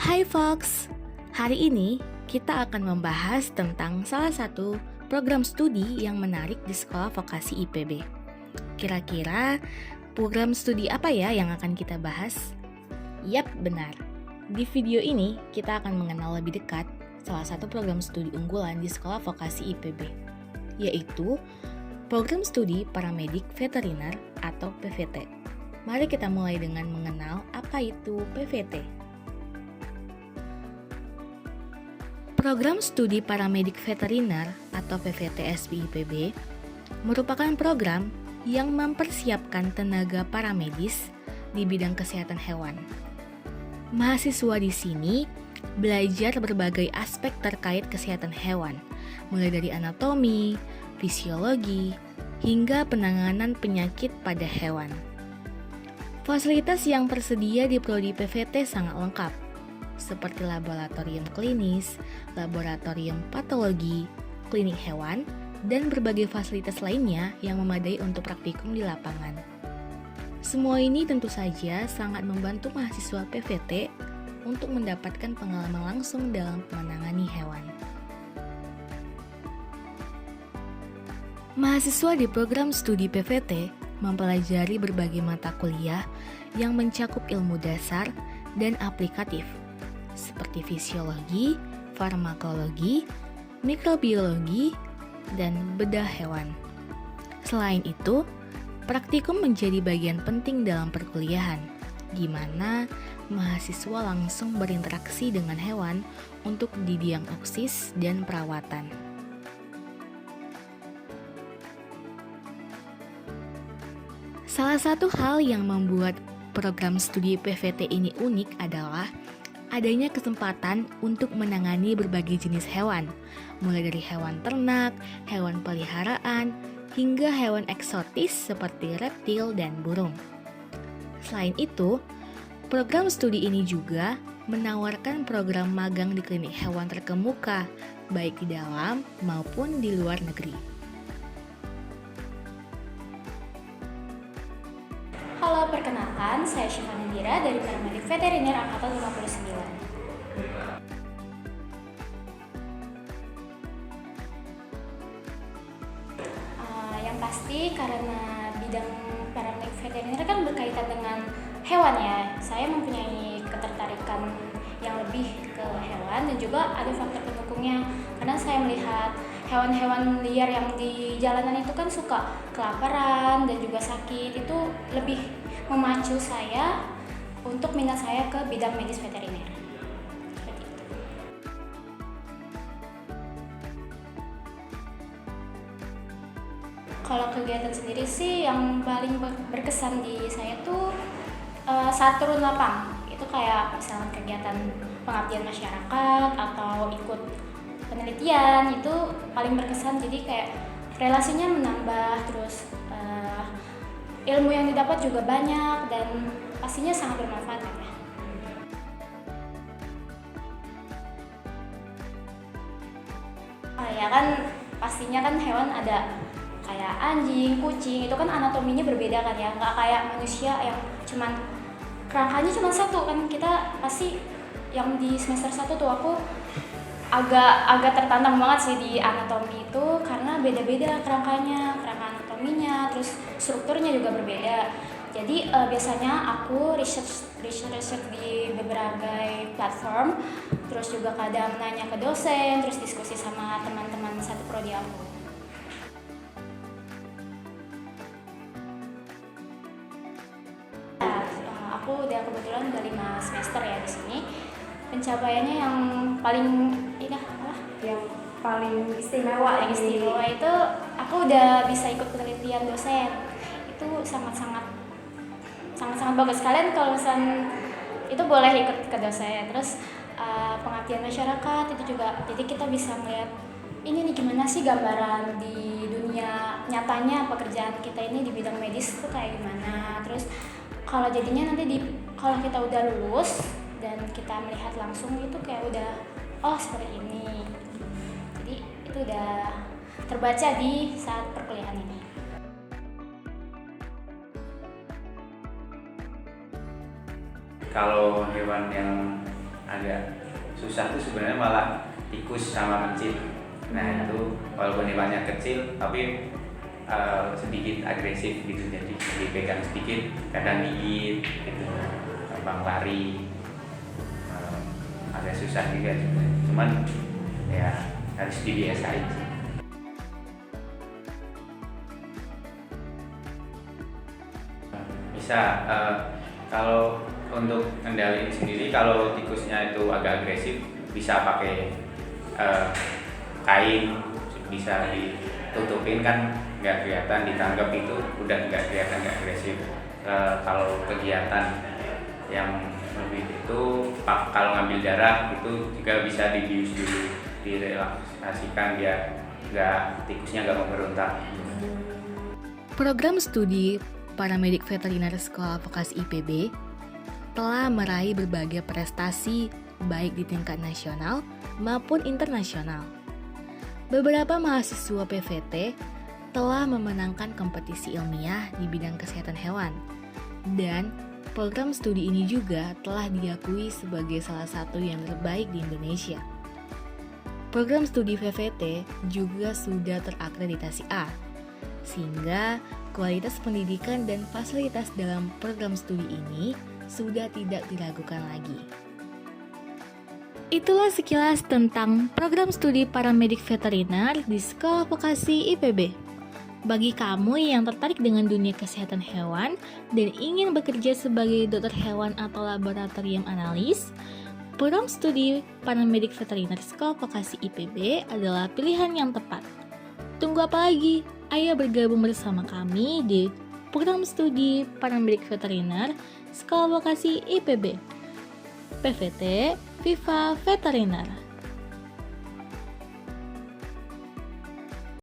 Hai Fox, hari ini kita akan membahas tentang salah satu program studi yang menarik di Sekolah Vokasi IPB. Kira-kira program studi apa ya yang akan kita bahas? Yap, benar. Di video ini kita akan mengenal lebih dekat salah satu program studi unggulan di Sekolah Vokasi IPB, yaitu Program Studi Paramedik Veteriner atau PVT. Mari kita mulai dengan mengenal apa itu PVT. Program Studi Paramedik Veteriner atau PVT SBIPB merupakan program yang mempersiapkan tenaga paramedis di bidang kesehatan hewan. Mahasiswa di sini belajar berbagai aspek terkait kesehatan hewan, mulai dari anatomi, fisiologi, hingga penanganan penyakit pada hewan. Fasilitas yang tersedia di prodi PVT sangat lengkap, seperti laboratorium klinis, laboratorium patologi, klinik hewan, dan berbagai fasilitas lainnya yang memadai untuk praktikum di lapangan. Semua ini tentu saja sangat membantu mahasiswa PVT untuk mendapatkan pengalaman langsung dalam menangani hewan. Mahasiswa di program studi PVT mempelajari berbagai mata kuliah yang mencakup ilmu dasar dan aplikatif, seperti fisiologi, farmakologi, mikrobiologi, dan bedah hewan. Selain itu, praktikum menjadi bagian penting dalam perkuliahan, di mana mahasiswa langsung berinteraksi dengan hewan untuk didiagnosis dan perawatan. Salah satu hal yang membuat program studi PVT ini unik adalah adanya kesempatan untuk menangani berbagai jenis hewan, mulai dari hewan ternak, hewan peliharaan, hingga hewan eksotis seperti reptil dan burung. Selain itu, program studi ini juga menawarkan program magang di klinik hewan terkemuka, baik di dalam maupun di luar negeri. Halo, perkenalkan, saya Syifa Nandira dari Paramedik Veteriner Angkatan 59. Yang pasti karena bidang paramedik veteriner kan berkaitan dengan hewan ya, saya mempunyai ketertarikan yang lebih ke hewan dan juga ada faktor pendukungnya karena saya melihat hewan-hewan liar yang di jalanan itu kan suka kelaparan dan juga sakit, itu lebih memacu saya untuk minat saya ke bidang medis veteriner. Seperti itu. Kalau kegiatan sendiri sih yang paling berkesan di saya tuh saat turun lapang, itu kayak misalnya kegiatan pengabdian masyarakat atau ikut penelitian, itu paling berkesan. Jadi kayak relasinya menambah, terus ilmu yang didapat juga banyak dan pastinya sangat bermanfaat ya. Ya kan pastinya kan hewan ada kayak anjing, kucing, itu kan anatominya berbeda kan ya, nggak kayak manusia yang cuman kerangkanya cuma satu kan. Kita pasti yang di semester 1 tuh aku agak tertantang banget sih di anatomi itu karena beda-beda kerangka anatominya, terus strukturnya juga berbeda. Jadi biasanya aku research di beberapa platform, terus juga kadang nanya ke dosen, terus diskusi sama teman-teman satu prodi aku. Aku udah kebetulan udah 5 semester ya di sini. Pencapaiannya yang paling istimewa itu aku udah bisa ikut penelitian dosen. Itu sangat bagus. Kalian kalau misalnya itu boleh ikut ke dosen. Terus pengabdian masyarakat itu juga, jadi kita bisa melihat ini nih gimana sih gambaran di dunia nyatanya pekerjaan kita ini di bidang medis itu kayak gimana. Terus kalau jadinya nanti kalau kita udah lulus dan kita melihat langsung itu kayak udah seperti ini. Jadi itu udah terbaca di saat perkuliahan ini. Kalau hewan yang agak susah tuh sebenarnya malah tikus sama kencing. Nah itu walaupun hewannya kecil tapi sedikit agresif gitu, jadi dipegang sedikit kadang gigit gitu, gampang lari. Agak susah juga sebenarnya, cuman ya harus dibiasain sih. Bisa kalau untuk kendaliin sendiri, kalau tikusnya itu agak agresif bisa pakai kain, bisa ditutupin kan nggak kelihatan, ditangkap itu udah nggak kelihatan, nggak agresif. Kalau kegiatan yang lebih itu kalau ngambil darah itu juga bisa dibius dulu, direlaksasikan biar tikusnya nggak memberontak. Program studi Paramedik Veteriner Sekolah Vokasi IPB telah meraih berbagai prestasi baik di tingkat nasional maupun internasional. Beberapa mahasiswa PVT telah memenangkan kompetisi ilmiah di bidang kesehatan hewan, dan program studi ini juga telah diakui sebagai salah satu yang terbaik di Indonesia. Program studi PVT juga sudah terakreditasi A, sehingga kualitas pendidikan dan fasilitas dalam program studi ini sudah tidak diragukan lagi. Itulah sekilas tentang program studi paramedik veteriner di Sekolah Vokasi IPB. Bagi kamu yang tertarik dengan dunia kesehatan hewan dan ingin bekerja sebagai dokter hewan atau laboratorium analis, program studi paramedik veteriner Sekolah Vokasi IPB adalah pilihan yang tepat. Tunggu apa lagi? Ayo bergabung bersama kami di program studi paramedik veteriner Sekolah Vokasi IPB. PVT Viva Veteriner.